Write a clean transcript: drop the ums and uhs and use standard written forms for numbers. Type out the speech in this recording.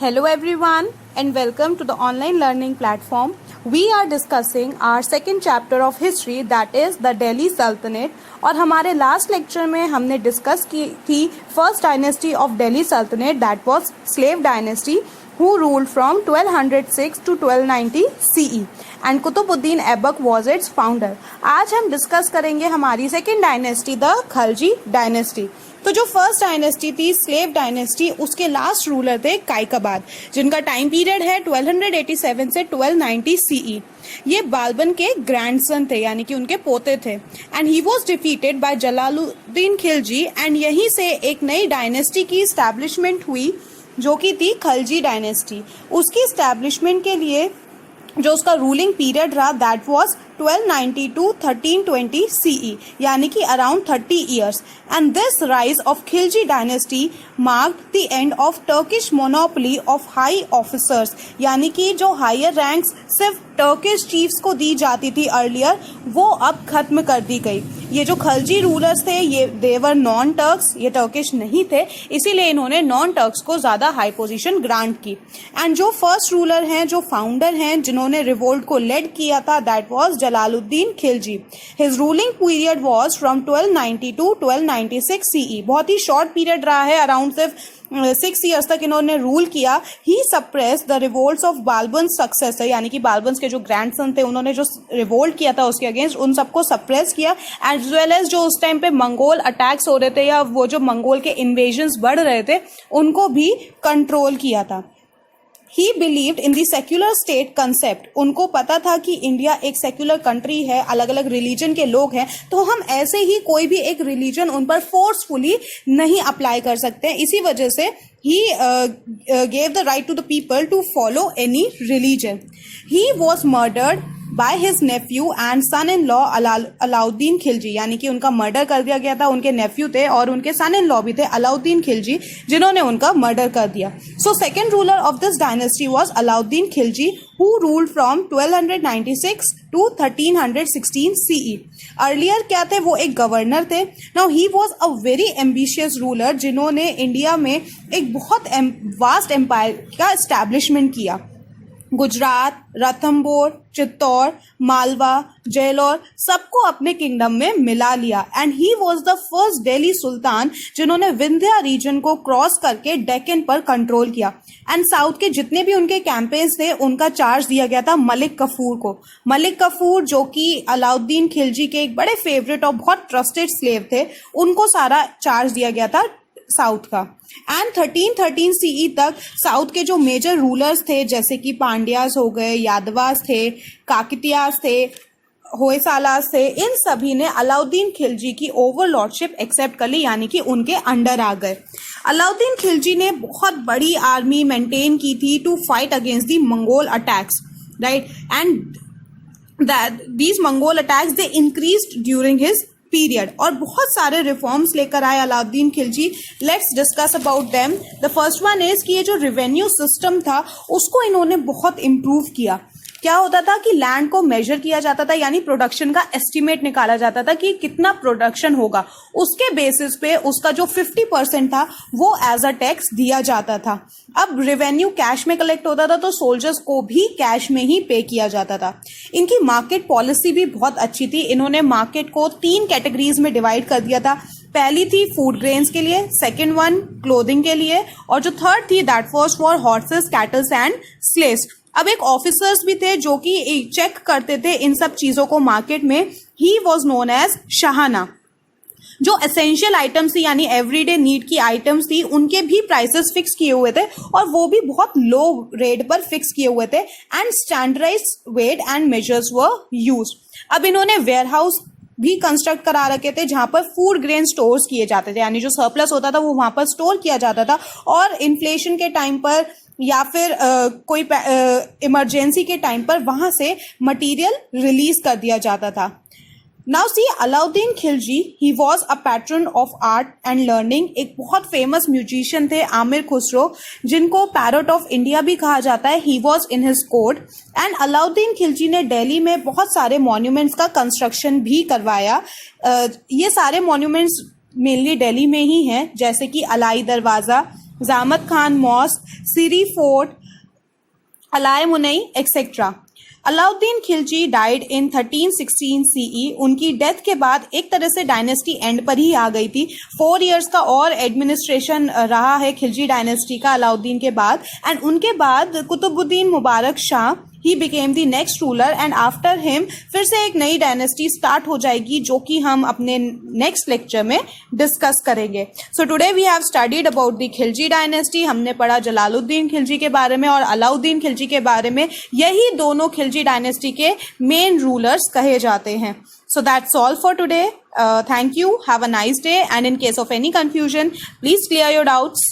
Hello everyone and welcome to the online learning platform. We are discussing our second chapter of history, that is the Delhi Sultanate. और हमारे last lecture में हमने discuss की थी first dynasty of Delhi सल्तनत, that was slave dynasty who ruled from 1206 to 1290 CE and Qutbuddin Aibak was its founder. आज हम discuss करेंगे हमारी second dynasty the Khalji dynasty. तो जो फर्स्ट डायनेस्टी थी स्लेव डायनेस्टी, उसके लास्ट रूलर थे कायकबाद, जिनका टाइम पीरियड है 1287 से 1290 CE. ये बालबन के ग्रैंडसन थे, यानी कि उनके पोते थे. And he was defeated by Jalaluddin Khilji and यहीं से एक नई डायनेस्टी की स्टैब्लिशमेंट हुई जो कि थी खलजी डायनेस्टी. उसकी स्टैब्लिशमेंट के लिए जो उसका रूलिंग पीरियड रहा दैट वाज 1290 to 1320 CE, यानी कि around 30 years. And this rise of Khilji dynasty marked the end of Turkish monopoly of high officers, यानी कि जो हायर रैंक्स सिर्फ टर्किश चीफ्स को दी जाती थी अर्लियर, वो अब खत्म कर दी गई. ये जो खलजी रूलर्स थे ये देवर नॉन टर्क्स, ये टर्किश नहीं थे, इसीलिए इन्होंने नॉन टर्क्स को ज्यादा हाई पोजीशन ग्रांट की. एंड जो फर्स्ट रूलर हैं, जो फाउंडर हैं, जिन्होंने रिवोल्ट को लेड किया था, that was Jalaluddin Khilji. His ruling period was from 1290 to 1296 CE. बहुत ही शॉर्ट पीरियड रहा है, अराउंड सिर्फ 6 ईयर्स तक इन्होंने रूल किया. He suppress the revolts of Balban successor, यानी कि बालबन्स के जो ग्रैंडसन थे उन्होंने जो रिवोल्ट किया था उसके अगेंस्ट, उन सबको सप्रेस किया. एज वेल एज जो उस टाइम पे मंगोल अटैक्स हो रहे थे या वो जो मंगोल के इन्वेजन्स बढ़ रहे थे उनको भी कंट्रोल किया था. He believed in the secular state concept. उनको पता था कि इंडिया एक सेक्युलर कंट्री है, अलग अलग रिलीजन के लोग हैं, तो हम ऐसे ही कोई भी एक रिलीजन उन पर फोर्सफुली नहीं अप्लाई कर सकते. इसी वजह से he gave the right to the people to follow any religion. He was murdered by his nephew and son-in-law Alauddin Khilji, यानी कि उनका मर्डर कर दिया गया था. उनके नेफ्यू थे और उनके सन-इन-लॉ भी थे अलाउद्दीन खिलजी, जिन्होंने उनका मर्डर कर दिया. So second ruler of this dynasty was Alauddin Khilji who ruled from 1296 to 1316 CE. Earlier क्या थे, वो एक गवर्नर थे. Now he was a very ambitious ruler, जिन्होंने इंडिया में एक बहुत वास्ट एम्पायर का एस्टैब्लिशमेंट किया. गुजरात, रणथंबोर, चित्तौड़, मालवा, जेलोर सबको अपने किंगडम में मिला लिया. And he was the first Delhi sultan जिन्होंने विंध्या रीजन को क्रॉस करके डेक्कन पर कंट्रोल किया. एंड साउथ के जितने भी उनके कैंपेन्स थे उनका चार्ज दिया गया था मलिक कफूर को. मलिक कफूर जो कि अलाउद्दीन खिलजी के एक बड़े फेवरेट और बहुत ट्रस्टेड स्लेव थे, उनको सारा चार्ज दिया गया था साउथ का. एंड 1313 CE तक साउथ के जो मेजर रूलर्स थे, जैसे कि पांड्यास हो गए, यादवास थे, काकतियास थे, होयसालास थे, इन सभी ने अलाउद्दीन खिलजी की ओवरलॉर्डशिप एक्सेप्ट कर ली, यानी कि उनके अंडर आ गए. अलाउद्दीन खिलजी ने बहुत बड़ी आर्मी मेंटेन की थी to fight against the Mongol attacks, right. And these Mongol attacks they increased during his period, और बहुत सारे रिफॉर्म्स लेकर आए Alauddin Khilji. Let's discuss about them. The first one is कि ये जो रेवेन्यू सिस्टम था उसको इन्होंने बहुत इम्प्रूव किया. क्या होता था कि लैंड को मेजर किया जाता था, यानी प्रोडक्शन का एस्टिमेट निकाला जाता था कि कितना प्रोडक्शन होगा, उसके बेसिस पे उसका जो 50% था वो एज अ टैक्स दिया जाता था. अब रेवेन्यू कैश में कलेक्ट होता था तो सोल्जर्स को भी कैश में ही पे किया जाता था. इनकी मार्केट पॉलिसी भी बहुत अच्छी थी. इन्होंने मार्केट को 3 कैटेगरीज में डिवाइड कर दिया था. पहली थी फूड ग्रेन्स के लिए, सेकेंड वन क्लोथिंग के लिए, और जो थर्ड थी that was for horses, kettles and slaves. अब एक ऑफिसर्स भी थे जो कि चेक करते थे इन सब चीजों को मार्केट में. He was known as Shahana. जो एसेंशियल आइटम्स थी, यानी एवरीडे नीड की आइटम्स थी, उनके भी प्राइसेस फिक्स किए हुए थे और वो भी बहुत लो रेट पर फिक्स किए हुए थे. And standardized weight and measures were used. अब इन्होंने वेयर हाउस भी कंस्ट्रक्ट करा रखे थे जहां पर फूड ग्रेन स्टोर्स किए जाते थे, यानी जो सरप्लस होता था वो वहां पर स्टोर किया जाता था, और इन्फ्लेशन के टाइम पर या फिर कोई इमरजेंसी के टाइम पर वहां से मटेरियल रिलीज कर दिया जाता था. Now see Alauddin Khilji, he was a pattern of art and learning. एक बहुत फेमस म्यूजिशियन थे आमिर खुसरो, जिनको पैरट ऑफ इंडिया भी कहा जाता है. He was in his court. And Alauddin Khilji ने दिल्ली में बहुत सारे मॉन्यूमेंट्स का कंस्ट्रक्शन भी करवाया. ये सारे मॉन्यूमेंट्स मेनली दिल्ली में ही हैं, जैसे कि अलाई दरवाजा, Zahmad Khan Mosque, Siri Fort, Alai Munai, etc. Alauddin Khilji died in 1316 CE। उनकी डेथ के बाद एक तरह से डायनेस्टी एंड पर ही आ गई थी। 4 इयर्स का और एडमिनिस्ट्रेशन रहा है खिलजी डायनेस्टी का अलाउद्दीन के बाद, एंड उनके बाद Qutbuddin Mubarak Shah he became the next ruler, and after him फिर से एक नई डायनेस्टी स्टार्ट हो जाएगी जो कि हम अपने नेक्स्ट लेक्चर में डिस्कस करेंगे। So today we have studied about the Khilji dynasty. हमने पढ़ा जलालुद्दीन खिलजी के बारे में और अलाउद्दीन खिलजी के बारे में। यही दोनों खिलजी डायनेस्टी के मेन रूलर्स कहे जाते हैं। So that's all for today. Thank you. Have a nice day. And in case of any confusion, please clear your doubts.